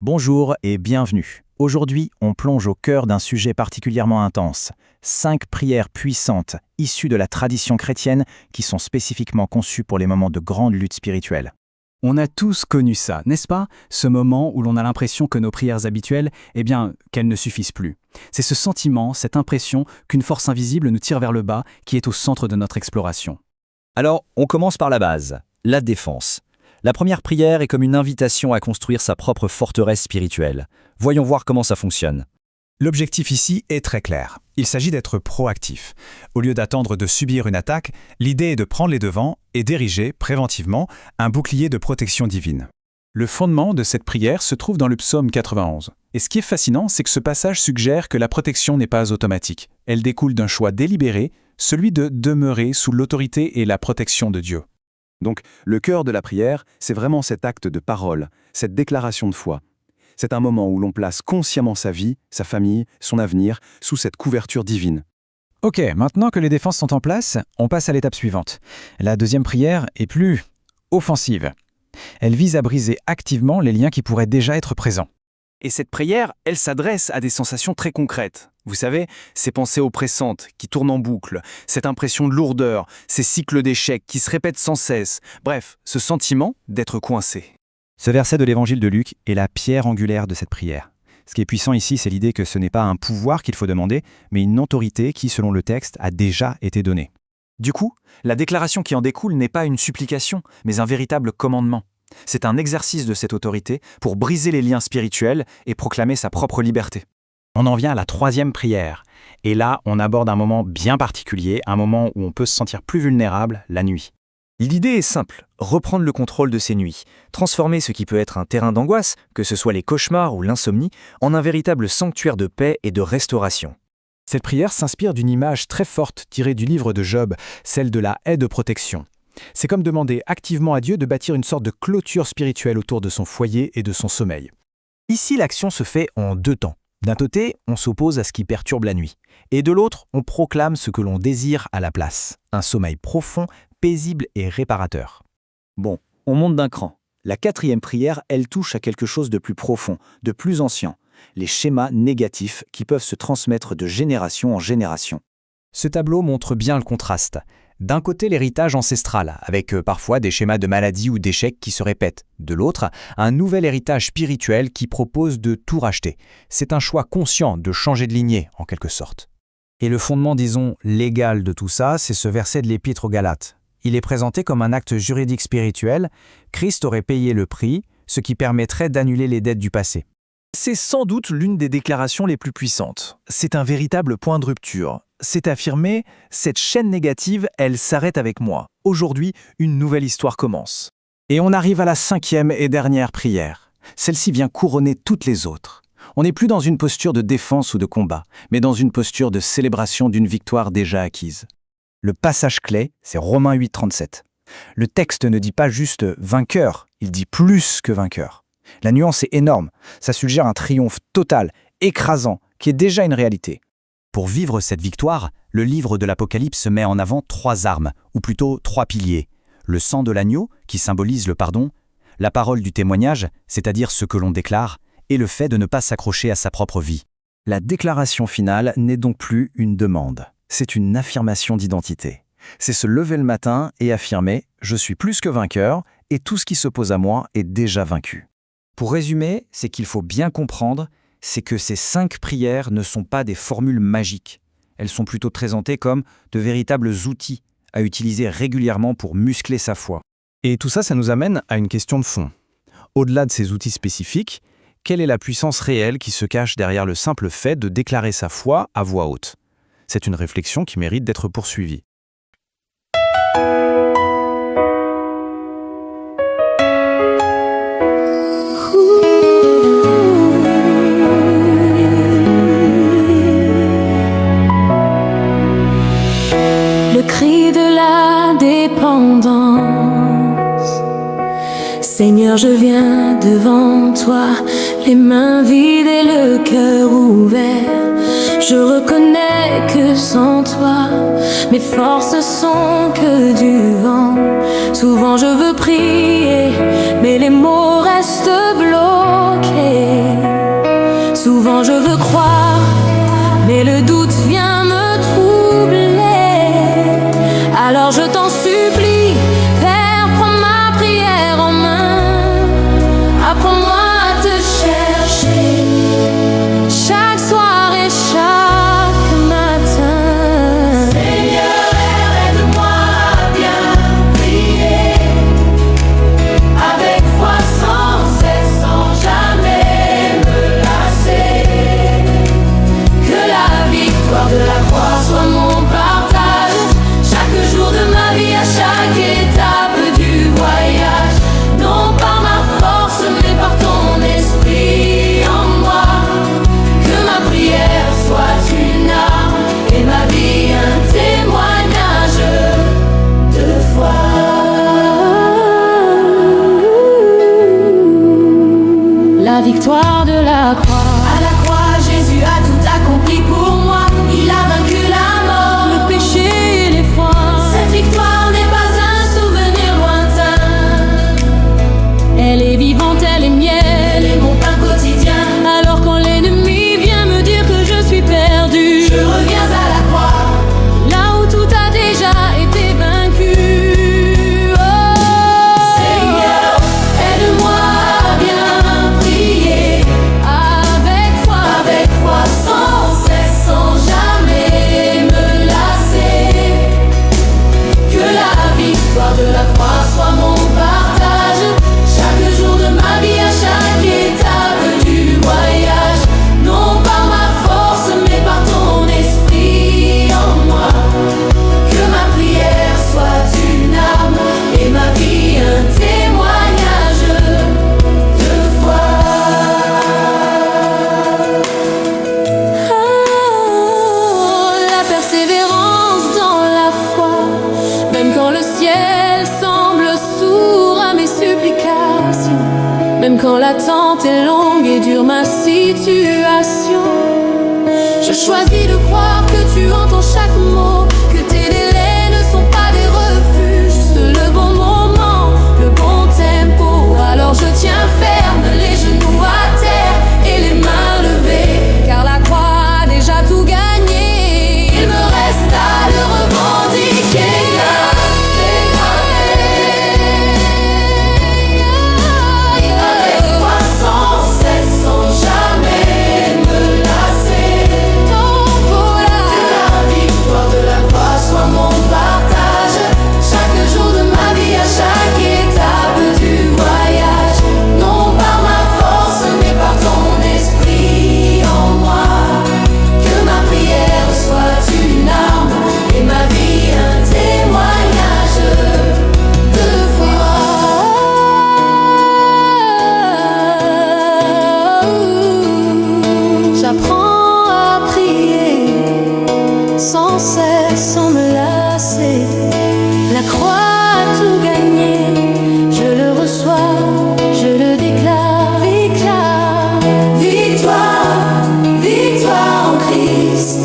Bonjour et bienvenue. Aujourd'hui, on plonge au cœur d'un sujet particulièrement intense. 5 prières puissantes, issues de la tradition chrétienne, qui sont spécifiquement conçues pour les moments de grande lutte spirituelle. On a tous connu ça, n'est-ce pas? Ce moment où l'on a l'impression que nos prières habituelles, qu'elles ne suffisent plus. C'est ce sentiment, cette impression qu'une force invisible nous tire vers le bas qui est au centre de notre exploration. Alors, on commence par la base, la défense. La première prière est comme une invitation à construire sa propre forteresse spirituelle. Voyons voir comment ça fonctionne. L'objectif ici est très clair. Il s'agit d'être proactif. Au lieu d'attendre de subir une attaque, l'idée est de prendre les devants et d'ériger, préventivement, un bouclier de protection divine. Le fondement de cette prière se trouve dans le psaume 91. Et ce qui est fascinant, c'est que ce passage suggère que la protection n'est pas automatique. Elle découle d'un choix délibéré, celui de demeurer sous l'autorité et la protection de Dieu. Donc, le cœur de la prière, c'est vraiment cet acte de parole, cette déclaration de foi. C'est un moment où l'on place consciemment sa vie, sa famille, son avenir, sous cette couverture divine. Ok, maintenant que les défenses sont en place, on passe à l'étape suivante. La deuxième prière est plus offensive. Elle vise à briser activement les liens qui pourraient déjà être présents. Et cette prière, elle s'adresse à des sensations très concrètes. Vous savez, ces pensées oppressantes qui tournent en boucle, cette impression de lourdeur, ces cycles d'échecs qui se répètent sans cesse, bref, ce sentiment d'être coincé. Ce verset de l'évangile de Luc est la pierre angulaire de cette prière. Ce qui est puissant ici, c'est l'idée que ce n'est pas un pouvoir qu'il faut demander, mais une autorité qui, selon le texte, a déjà été donnée. Du coup, la déclaration qui en découle n'est pas une supplication, mais un véritable commandement. C'est un exercice de cette autorité pour briser les liens spirituels et proclamer sa propre liberté. On en vient à la troisième prière. Et là, on aborde un moment bien particulier, un moment où on peut se sentir plus vulnérable, la nuit. L'idée est simple, reprendre le contrôle de ses nuits, transformer ce qui peut être un terrain d'angoisse, que ce soit les cauchemars ou l'insomnie, en un véritable sanctuaire de paix et de restauration. Cette prière s'inspire d'une image très forte tirée du livre de Job, celle de la haie de protection. C'est comme demander activement à Dieu de bâtir une sorte de clôture spirituelle autour de son foyer et de son sommeil. Ici, l'action se fait en 2 temps. D'un côté, on s'oppose à ce qui perturbe la nuit. Et de l'autre, on proclame ce que l'on désire à la place. Un sommeil profond, paisible et réparateur. Bon, on monte d'un cran. La 4e prière, elle touche à quelque chose de plus profond, de plus ancien. Les schémas négatifs qui peuvent se transmettre de génération en génération. Ce tableau montre bien le contraste. D'un côté, l'héritage ancestral, avec parfois des schémas de maladie ou d'échecs qui se répètent. De l'autre, un nouvel héritage spirituel qui propose de tout racheter. C'est un choix conscient de changer de lignée, en quelque sorte. Et le fondement, disons, légal de tout ça, c'est ce verset de l'Épître aux Galates. Il est présenté comme un acte juridique spirituel. Christ aurait payé le prix, ce qui permettrait d'annuler les dettes du passé. C'est sans doute l'une des déclarations les plus puissantes. C'est un véritable point de rupture. C'est affirmer, cette chaîne négative, elle s'arrête avec moi. Aujourd'hui, une nouvelle histoire commence. Et on arrive à la 5e et dernière prière. Celle-ci vient couronner toutes les autres. On n'est plus dans une posture de défense ou de combat, mais dans une posture de célébration d'une victoire déjà acquise. Le passage clé, c'est Romains 8, 37. Le texte ne dit pas juste « vainqueur », il dit plus que « vainqueur ». La nuance est énorme, ça suggère un triomphe total, écrasant, qui est déjà une réalité. Pour vivre cette victoire, le livre de l'Apocalypse met en avant 3 armes, ou plutôt 3 piliers. Le sang de l'agneau, qui symbolise le pardon, la parole du témoignage, c'est-à-dire ce que l'on déclare, et le fait de ne pas s'accrocher à sa propre vie. La déclaration finale n'est donc plus une demande, c'est une affirmation d'identité. C'est se lever le matin et affirmer « je suis plus que vainqueur et tout ce qui s'oppose à moi est déjà vaincu ». Pour résumer, c'est qu'il faut bien comprendre, c'est que ces 5 prières ne sont pas des formules magiques. Elles sont plutôt présentées comme de véritables outils à utiliser régulièrement pour muscler sa foi. Et tout ça, ça nous amène à une question de fond. Au-delà de ces outils spécifiques, quelle est la puissance réelle qui se cache derrière le simple fait de déclarer sa foi à voix haute? C'est une réflexion qui mérite d'être poursuivie. Le cri de la dépendance. Seigneur, je viens devant toi, les mains vides et le cœur ouvert. Je reconnais que sans toi, mes forces sont que du vent. Souvent je veux prier, mais les mots restent bloqués. Pourtant je veux croire, mais le doute vient me troubler. Alors je t'en supplie, Père, prends ma prière en main. Apprends-moi à te chercher chaque soir et chaque matin. Seigneur, aide-moi à bien prier, avec foi sans cesse, sans jamais me lasser. Que la victoire de la croix soit mon partage, chaque jour de ma vie, à chaque étape du voyage. Non par ma force, mais par ton esprit en moi. Que ma prière soit une arme et ma vie un témoignage de foi. La victoire de la croix. À la croix, Jésus a tout accompli pour moi. Il a vaincu la mort, le péché et l'effroi. Cette victoire n'est pas un souvenir lointain. Elle est vivante, elle est mienne, elle est mon pain quotidien. Alors quand l'ennemi vient me dire que je suis perdu, je reviens à la croix, là où tout a déjà été vaincu. Oh, Seigneur, aide-moi à bien prier, avec foi sans cesse, sans jamais me lasser. Que la victoire de la croix soit mon partage, chaque jour de ma vie, à chaque étape du voyage. Non par ma force, mais par ton esprit en moi. Que ma prière soit une arme et ma vie un témoignage de foi. La persévérance dans la foi, même quand le ciel semble sourd à mes supplications, même quand l'attente est longue et dure ma situation. Je choisis de croire que tu entends chaque mot, que tes délais ne sont pas des refus, juste le bon moment, le bon tempo. Alors je tiens ferme, les genoux à terre et les mains levées, car la croix a déjà tout gagné. Il me reste à le revendiquer. Avec foi sans cesse, sans jamais me lasser. Que la victoire de la croix soit mon partage, chaque jour de ma vie, à chaque étape du voyage. Non par ma force, mais par ton esprit en moi. Que ma prière soit une arme et ma vie un témoignage de foi. J'apprends à prier sans cesse, sans me lasser. La croix a tout gagné, je le reçois, je le déclare. Victoire, victoire en Christ.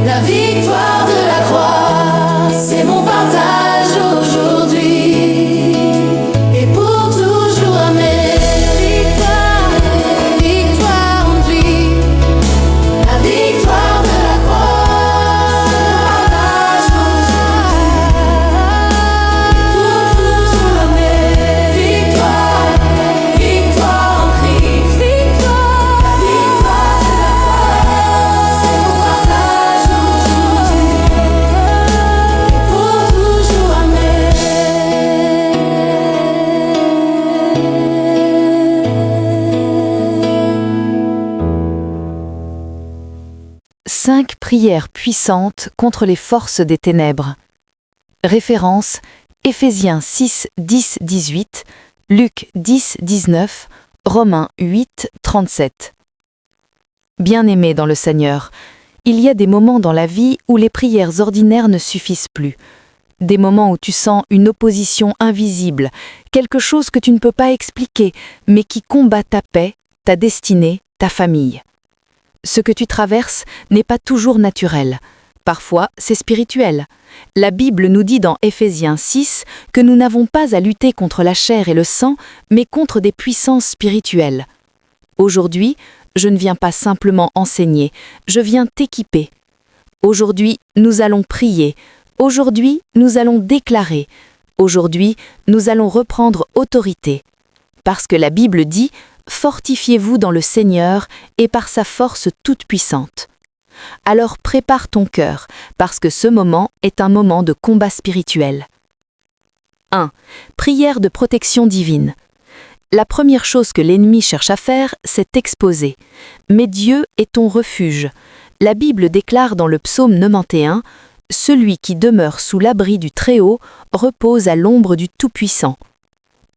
La victoire de la croix, c'est mon partage aujourd'hui et pour toujours. Amen. Victoire, victoire en lui. La victoire de la croix, c'est mon partage aujourd'hui et pour toujours. Amen. Victoire, victoire en Christ. Victoire, la victoire de la croix, c'est mon partage aujourd'hui et pour toujours. Amen. 5 prières puissantes contre les forces des ténèbres. Référence Éphésiens 6, 10, 18, Luc 10, 19, Romains 8, 37. Bien-aimés dans le Seigneur, il y a des moments dans la vie où les prières ordinaires ne suffisent plus. Des moments où tu sens une opposition invisible, quelque chose que tu ne peux pas expliquer, mais qui combat ta paix, ta destinée, ta famille. Ce que tu traverses n'est pas toujours naturel. Parfois, c'est spirituel. La Bible nous dit dans Éphésiens 6 que nous n'avons pas à lutter contre la chair et le sang, mais contre des puissances spirituelles. Aujourd'hui, je ne viens pas simplement enseigner, je viens t'équiper. Aujourd'hui, nous allons prier. Aujourd'hui, nous allons déclarer. Aujourd'hui, nous allons reprendre autorité. Parce que la Bible dit « Fortifiez-vous dans le Seigneur et par sa force toute puissante ». Alors prépare ton cœur, parce que ce moment est un moment de combat spirituel. 1. Prière de protection divine. La première chose que l'ennemi cherche à faire, c'est t'exposer. Mais Dieu est ton refuge. La Bible déclare dans le psaume 91 « Celui qui demeure sous l'abri du Très-Haut repose à l'ombre du Tout-Puissant ».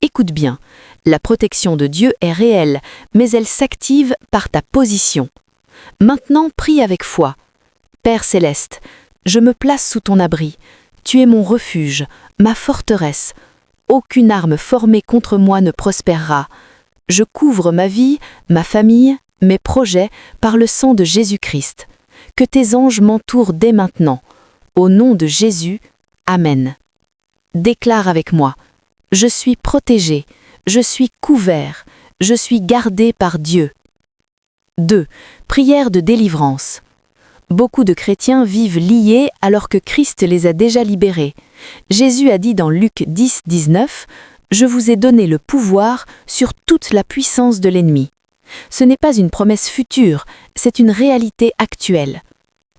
Écoute bien, la protection de Dieu est réelle, mais elle s'active par ta position. Maintenant, prie avec foi. Père céleste, je me place sous ton abri. Tu es mon refuge, ma forteresse. Aucune arme formée contre moi ne prospérera. Je couvre ma vie, ma famille, mes projets par le sang de Jésus-Christ. Que tes anges m'entourent dès maintenant. Au nom de Jésus, Amen. Déclare avec moi. Je suis protégé, je suis couvert, je suis gardé par Dieu. 2. Prière de délivrance. Beaucoup de chrétiens vivent liés alors que Christ les a déjà libérés. Jésus a dit dans Luc 10, 19 « Je vous ai donné le pouvoir sur toute la puissance de l'ennemi ». Ce n'est pas une promesse future, c'est une réalité actuelle.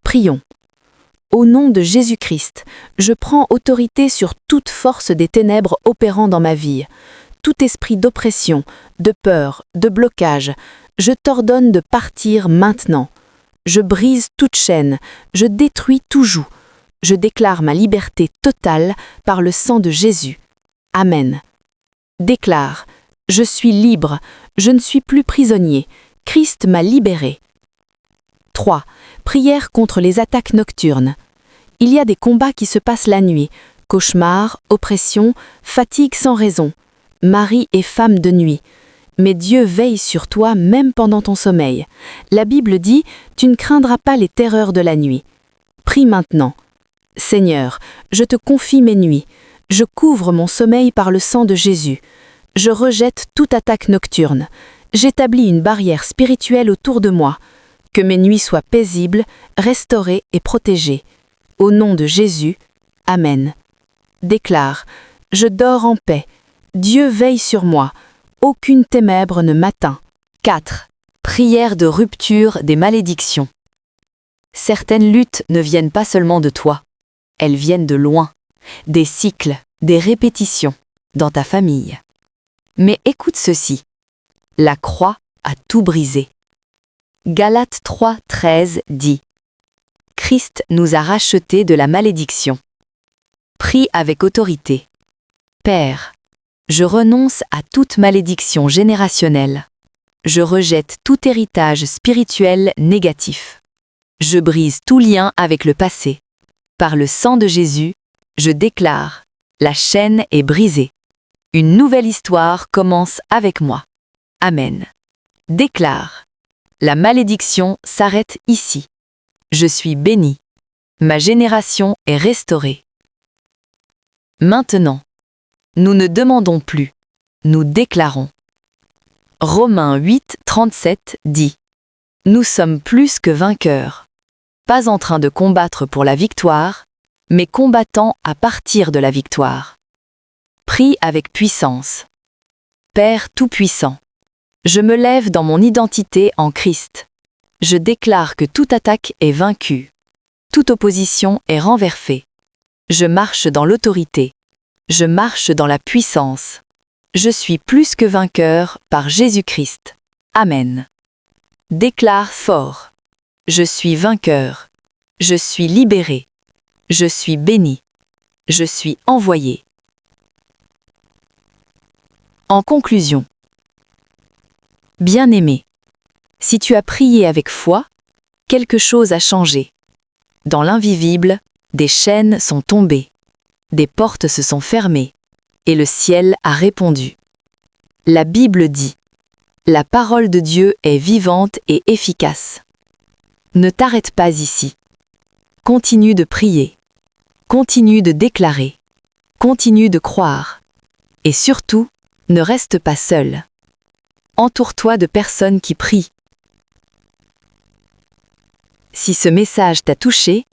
Prions. Au nom de Jésus-Christ, je prends autorité sur toute force des ténèbres opérant dans ma vie. Tout esprit d'oppression, de peur, de blocage, je t'ordonne de partir maintenant. Je brise toute chaîne, je détruis tout joug. Je déclare ma liberté totale par le sang de Jésus. Amen. Déclare, je suis libre, je ne suis plus prisonnier, Christ m'a libéré. 3. Prière contre les attaques nocturnes. Il y a des combats qui se passent la nuit, cauchemars, oppression, fatigue sans raison, mari et femme de nuit. Mais Dieu veille sur toi même pendant ton sommeil. La Bible dit « Tu ne craindras pas les terreurs de la nuit ». Prie maintenant. Seigneur, je te confie mes nuits. Je couvre mon sommeil par le sang de Jésus. Je rejette toute attaque nocturne. J'établis une barrière spirituelle autour de moi. Que mes nuits soient paisibles, restaurées et protégées. Au nom de Jésus, Amen. Déclare, je dors en paix. Dieu veille sur moi. Aucune ténèbre ne m'atteint. 4. Prière de rupture des malédictions. Certaines luttes ne viennent pas seulement de toi. Elles viennent de loin. Des cycles, des répétitions, dans ta famille. Mais écoute ceci. La croix a tout brisé. Galates 3, 13 dit « Christ nous a rachetés de la malédiction. » Prie avec autorité. Père, je renonce à toute malédiction générationnelle. Je rejette tout héritage spirituel négatif. Je brise tout lien avec le passé. Par le sang de Jésus, je déclare, la chaîne est brisée. Une nouvelle histoire commence avec moi. Amen. Déclare, la malédiction s'arrête ici. Je suis béni. Ma génération est restaurée. Maintenant, nous ne demandons plus, nous déclarons. Romains 8, 37 dit « Nous sommes plus que vainqueurs, pas en train de combattre pour la victoire, mais combattant à partir de la victoire. » Prie avec puissance. Père Tout-Puissant, je me lève dans mon identité en Christ. Je déclare que toute attaque est vaincue. Toute opposition est renversée. Je marche dans l'autorité. Je marche dans la puissance. Je suis plus que vainqueur par Jésus-Christ. Amen. Déclare fort. Je suis vainqueur. Je suis libéré. Je suis béni. Je suis envoyé. En conclusion, bien-aimé, si tu as prié avec foi, quelque chose a changé. Dans l'invisible, des chaînes sont tombées, des portes se sont fermées, et le ciel a répondu. La Bible dit, « La parole de Dieu est vivante et efficace. » Ne t'arrête pas ici. Continue de prier. Continue de déclarer. Continue de croire. Et surtout, ne reste pas seul. Entoure-toi de personnes qui prient. Si ce message t'a touché,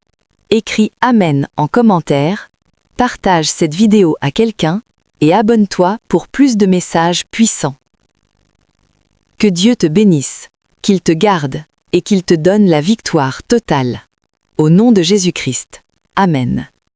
écris Amen en commentaire, partage cette vidéo à quelqu'un et abonne-toi pour plus de messages puissants. Que Dieu te bénisse, qu'il te garde et qu'il te donne la victoire totale. Au nom de Jésus-Christ. Amen.